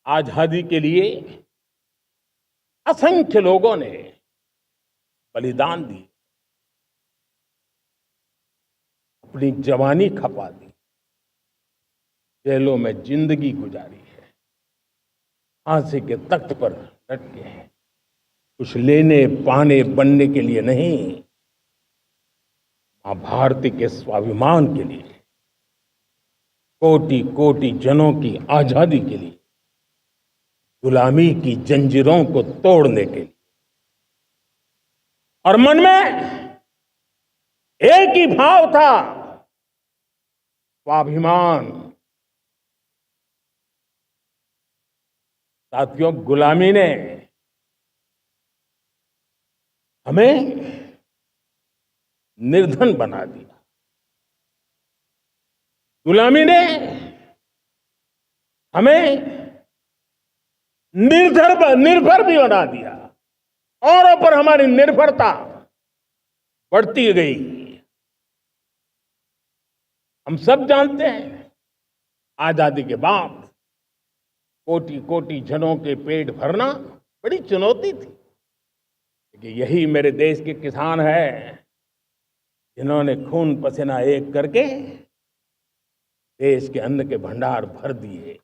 आजादी के लिए असंख्य लोगों ने बलिदान दिए, अपनी जवानी खपा दी, जेलों में जिंदगी गुजारी है, फांसी के तख्त पर लटके हैं, कुछ लेने पाने बनने के लिए नहीं, मां भारती के स्वाभिमान के लिए, कोटि कोटि जनों की आजादी के लिए, गुलामी की जंजीरों को तोड़ने के लिए। और मन में एक ही भाव था, स्वाभिमान। साथियों, गुलामी ने हमें निर्धन बना दिया, गुलामी ने हमें निर्भर भी बना दिया, औरों पर हमारी निर्भरता बढ़ती गई। हम सब जानते हैं, आजादी के बाद कोटि कोटि जनों के पेट भरना बड़ी चुनौती थी, लेकिन यही मेरे देश के किसान हैं जिन्होंने खून पसीना एक करके देश के अन्न के भंडार भर दिए।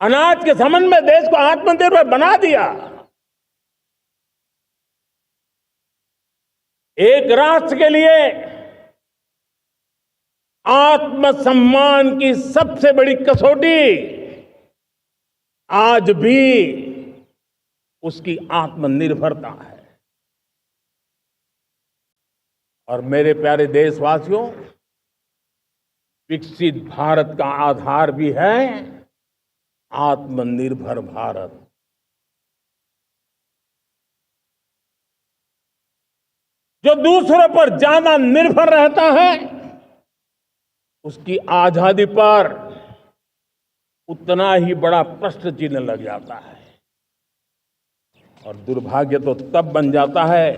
अनाज के संबंध में देश को आत्मनिर्भर बना दिया। एक राष्ट्र के लिए आत्मसम्मान की सबसे बड़ी कसौटी आज भी उसकी आत्मनिर्भरता है। और मेरे प्यारे देशवासियों, विकसित भारत का आधार भी है आत्मनिर्भर भारत। जो दूसरों पर ज्यादा निर्भर रहता है, उसकी आजादी पर उतना ही बड़ा प्रश्न चिन्ह लग जाता है। और दुर्भाग्य तो तब बन जाता है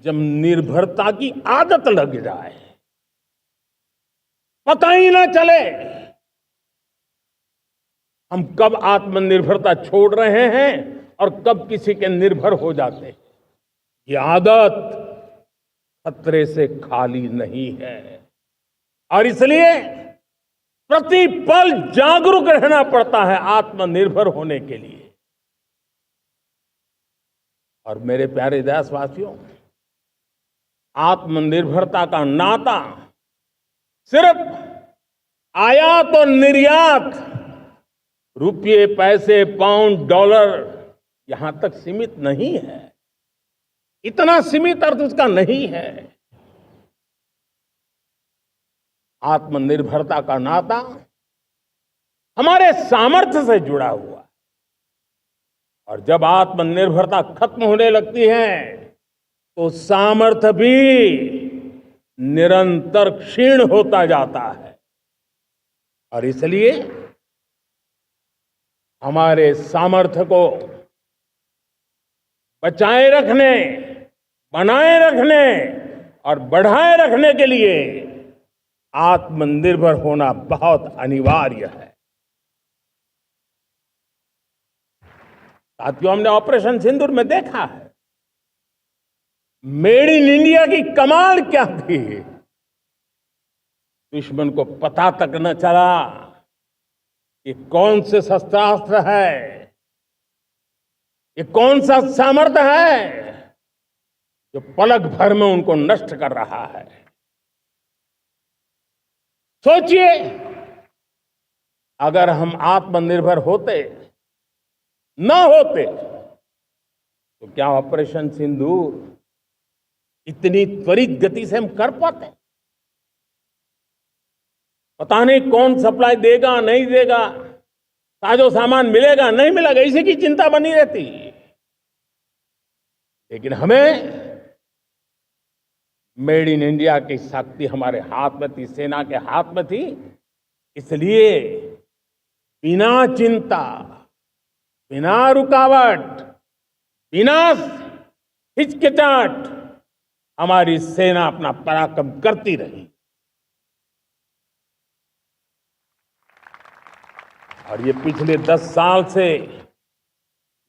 जब निर्भरता की आदत लग जाए, पता ही ना चले हम कब आत्मनिर्भरता छोड़ रहे हैं और कब किसी के निर्भर हो जाते हैं। ये आदत खतरे से खाली नहीं है और इसलिए प्रति पल जागरूक रहना पड़ता है आत्मनिर्भर होने के लिए। और मेरे प्यारे देशवासियों, आत्मनिर्भरता का नाता सिर्फ आयात और निर्यात, रुपये, पैसे, पाउंड, डॉलर यहां तक सीमित नहीं है। इतना सीमित अर्थ उसका नहीं है। आत्मनिर्भरता का नाता हमारे सामर्थ्य से जुड़ा हुआ है। और जब आत्मनिर्भरता खत्म होने लगती है तो सामर्थ्य भी निरंतर क्षीण होता जाता है। और इसलिए हमारे सामर्थ्य को बचाए रखने, बनाए रखने और बढ़ाए रखने के लिए आत्मनिर्भर होना बहुत अनिवार्य है। साथियों, हमने ऑपरेशन सिंदूर में देखा है मेड इन इंडिया की कमाल क्या थी। दुश्मन को पता तक न चला कि कौन से शस्त्रास्त्र है, ये कौन सा सामर्थ्य है जो पलक भर में उनको नष्ट कर रहा है। सोचिए, अगर हम आत्मनिर्भर होते न होते तो क्या ऑपरेशन सिंदूर इतनी त्वरित गति से हम कर पाते? पता नहीं कौन सप्लाई देगा, नहीं देगा, साजो सामान मिलेगा, नहीं मिलेगा, इसी की चिंता बनी रहती। लेकिन हमें मेड इन इंडिया की शक्ति हमारे हाथ में थी, सेना के हाथ में थी। इसलिए बिना चिंता, बिना रुकावट, बिना हिचकिचाहट हमारी सेना अपना पराक्रम करती रही। और ये पिछले 10 साल से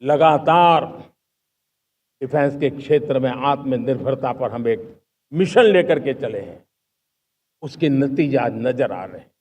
लगातार डिफेंस के क्षेत्र में आत्मनिर्भरता पर हम एक मिशन लेकर के चले हैं, उसके नतीजे आज नजर आ रहे हैं।